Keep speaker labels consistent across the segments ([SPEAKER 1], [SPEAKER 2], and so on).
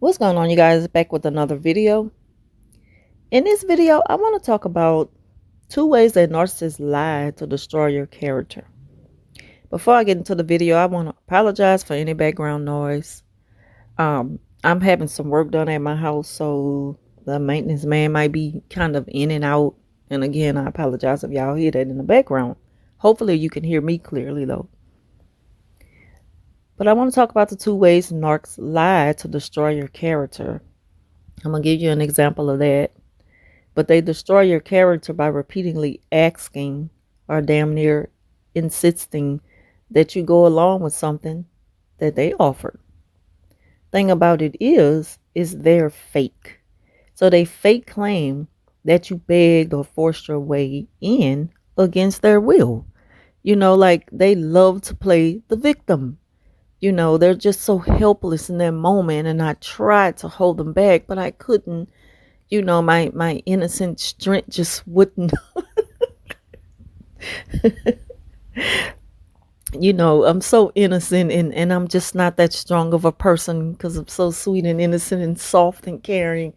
[SPEAKER 1] What's going on, you guys? Back with another video. In this video, I want to talk about two ways that narcissists lie to destroy your character. Before I get into the video, I want to apologize for any background noise. I'm having some work done at my house, so the maintenance man might be kind of in and out. And again, I apologize if y'all hear that in the background. Hopefully, you can hear me clearly, though. But I want to talk about the two ways narcs lie to destroy your character. I'm going to give you an example of that. But they destroy your character by repeatedly asking or damn near insisting that you go along with something that they offered. Thing about it is they're fake. So they fake claim that you begged or forced your way in against their will. Like they love to play the victim. They're just so helpless in that moment, and I tried to hold them back, but I couldn't. My innocent strength just wouldn't. I'm so innocent, and I'm just not that strong of a person because I'm so sweet and innocent and soft and caring,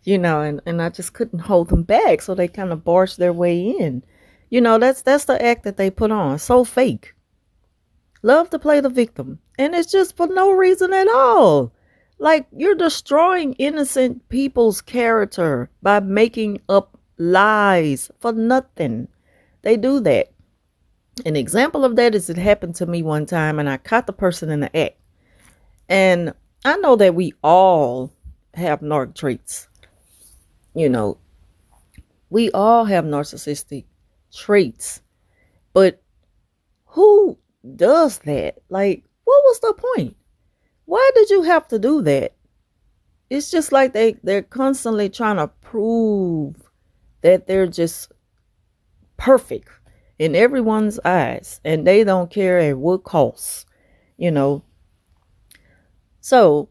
[SPEAKER 1] and I just couldn't hold them back. So they kind of barged their way in. That's the act that they put on. So fake. Love to play the victim. And it's just for no reason at all. Like, you're destroying innocent people's character by making up lies for nothing. They do that. An example of that is it happened to me one time, and I caught the person in the act. And I know that we all have narc traits. We all have narcissistic traits. But who does that? Like, what was the point? Why did you have to do that? It's just like they're constantly trying to prove that they're just perfect in everyone's eyes, and they don't care at what cost, you know. So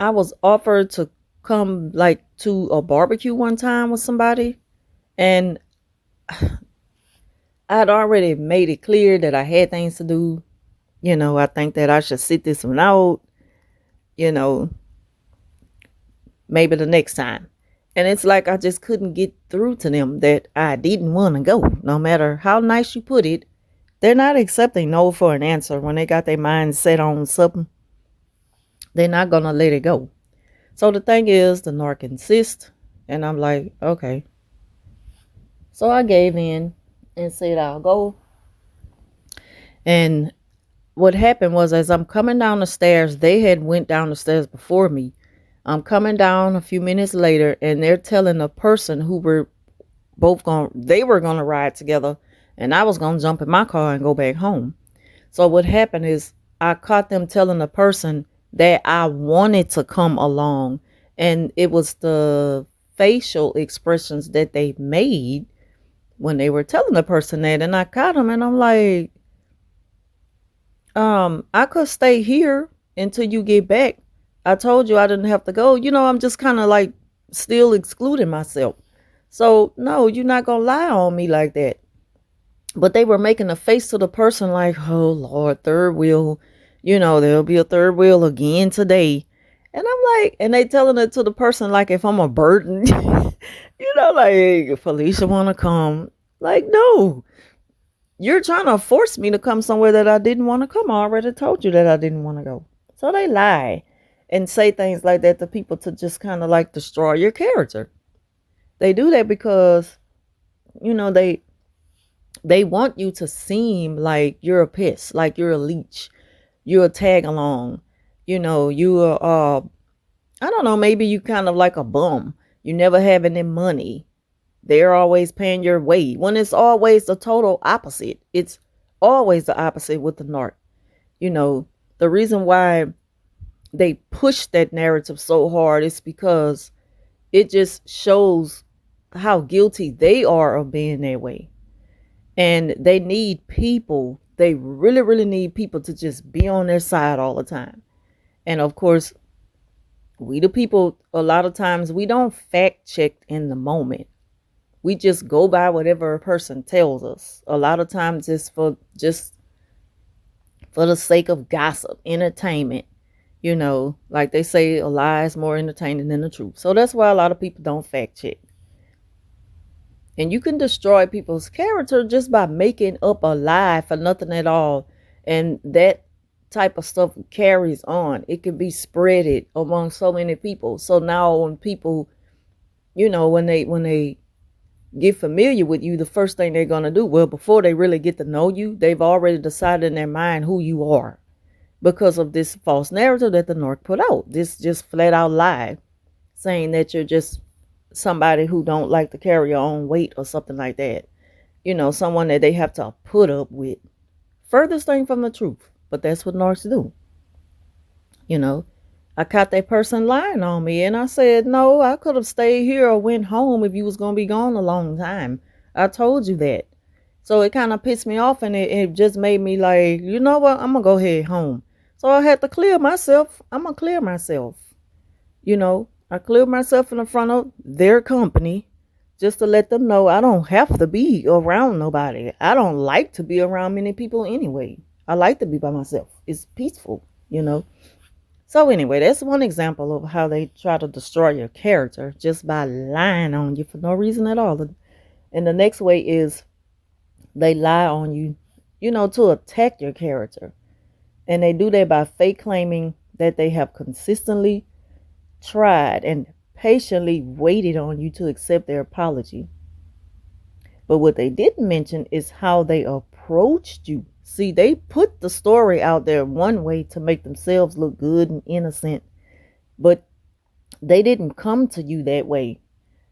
[SPEAKER 1] I was offered to come like to a barbecue one time with somebody, and I'd already made it clear that I had things to do. I think that I should sit this one out, you know, maybe the next time. And it's like I just couldn't get through to them that I didn't want to go. No matter how nice you put it, they're not accepting no for an answer. When they got their mind set on something, they're not going to let it go. So the thing is, the narc insists. And I'm like, okay. So I gave in and said, I'll go. And what happened was, as I'm coming down the stairs, they had went down the stairs before me. I'm coming down a few minutes later, and they're telling a person who were they were going to ride together, and I was going to jump in my car and go back home. So what happened is I caught them telling the person that I wanted to come along, and it was the facial expressions that they made when they were telling the person that, and I caught them, and I'm like, I could stay here until you get back. I told you I didn't have to go. I'm just kind of like still excluding myself. So no, you're not going to lie on me like that. But they were making a face to the person like, oh Lord, third wheel, there'll be a third wheel again today. And I'm like, and they telling it to the person like if I'm a burden, like Felicia want to come. Like, no, you're trying to force me to come somewhere that I didn't want to come. I already told you that I didn't want to go. So they lie and say things like that to people to just kind of like destroy your character. They do that because, they want you to seem like you're a piss, like you're a leech, you're a tag along, you're I don't know, maybe you kind of like a bum. You never have any money. They're always paying your way when it's always the total opposite. It's always the opposite with the narc. The reason why they push that narrative so hard is because it just shows how guilty they are of being that way. And they need people. They really, really need people to just be on their side all the time. And of course, we the people, a lot of times we don't fact check in the moment. We just go by whatever a person tells us. A lot of times it's for the sake of gossip, entertainment. You know, like they say, a lie is more entertaining than the truth. So that's why a lot of people don't fact check. And you can destroy people's character just by making up a lie for nothing at all. And that type of stuff carries on. It can be spreaded among so many people. So now when people, when they get familiar with you, the first thing they're gonna do, well, before they really get to know you, they've already decided in their mind who you are because of this false narrative that the North put out. This just flat out lie saying that you're just somebody who don't like to carry your own weight or something like that. Someone that they have to put up with. Furthest thing from the truth. But that's what narcs do. You know, I caught that person lying on me and I said, no, I could have stayed here or went home if you was going to be gone a long time. I told you that. So it kind of pissed me off and it just made me like, you know what? I'm going to go head home. So I had to clear myself. I'm going to clear myself. I cleared myself in the front of their company just to let them know I don't have to be around nobody. I don't like to be around many people anyway. I like to be by myself. It's peaceful. So anyway, that's one example of how they try to destroy your character just by lying on you for no reason at all. And the next way is they lie on you, to attack your character. And they do that by fake claiming that they have consistently tried and patiently waited on you to accept their apology. But what they didn't mention is how they approached you. See, they put the story out there one way to make themselves look good and innocent, but they didn't come to you that way.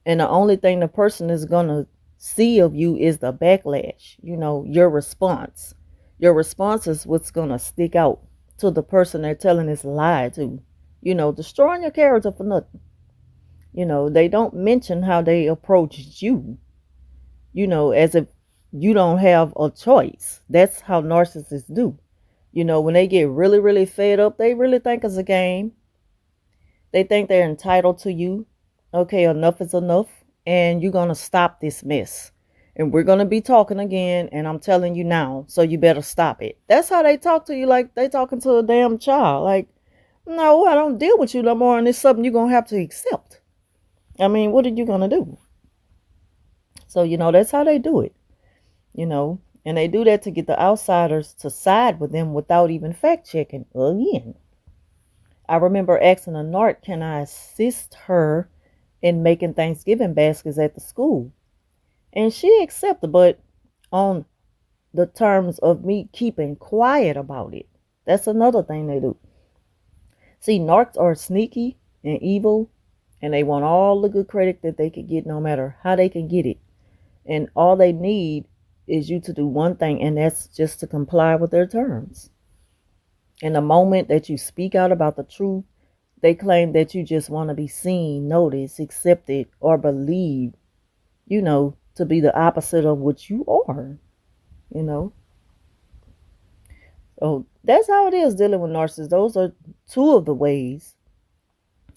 [SPEAKER 1] And the only thing the person is going to see of you is the backlash, your response. Your response is what's going to stick out to the person they're telling this lie to. Destroying your character for nothing. They don't mention how they approached you, as if you don't have a choice. That's how narcissists do. When they get really, really fed up, they really think it's a game. They think they're entitled to you. Okay, enough is enough. And you're going to stop this mess. And we're going to be talking again. And I'm telling you now. So you better stop it. That's how they talk to you, like they talking to a damn child. Like, no, I don't deal with you no more. And it's something you're going to have to accept. I mean, what are you going to do? So, that's how they do it. And they do that to get the outsiders to side with them without even fact checking again. I remember asking a narc, can I assist her in making Thanksgiving baskets at the school? And she accepted, but on the terms of me keeping quiet about it. That's another thing they do. See, narcs are sneaky and evil, and they want all the good credit that they can get no matter how they can get it. And all they need is you to do one thing, and that's just to comply with their terms. And the moment that you speak out about the truth, they claim that you just want to be seen, noticed, accepted, or believed, to be the opposite of what you are, So that's how it is dealing with narcissists. Those are two of the ways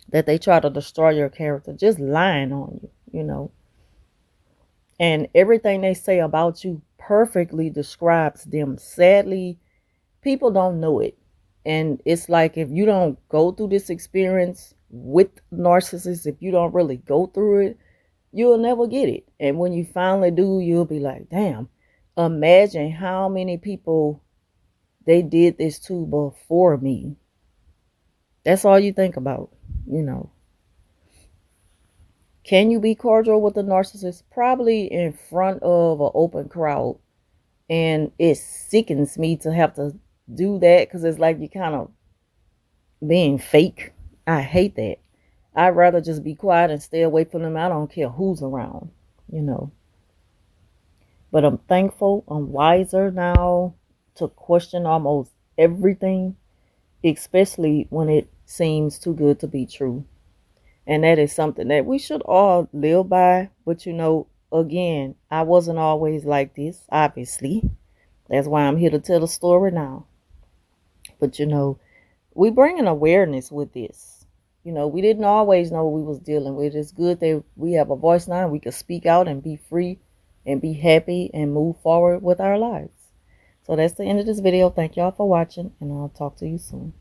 [SPEAKER 1] that they try to destroy your character, just lying on you. And everything they say about you perfectly describes them. Sadly, people don't know it. And it's like if you don't go through this experience with narcissists, if you don't really go through it, you'll never get it. And when you finally do, you'll be like, damn, imagine how many people they did this to before me. That's all you think about. Can you be cordial with a narcissist? Probably in front of an open crowd. And it sickens me to have to do that because it's like you kind of being fake. I hate that. I'd rather just be quiet and stay away from them. I don't care who's around, But I'm thankful. I'm wiser now to question almost everything, especially when it seems too good to be true. And that is something that we should all live by. But, again, I wasn't always like this, obviously. That's why I'm here to tell the story now. But, we bring an awareness with this. We didn't always know what we was dealing with. It's good that we have a voice now. We can speak out and be free and be happy and move forward with our lives. So that's the end of this video. Thank y'all for watching, and I'll talk to you soon.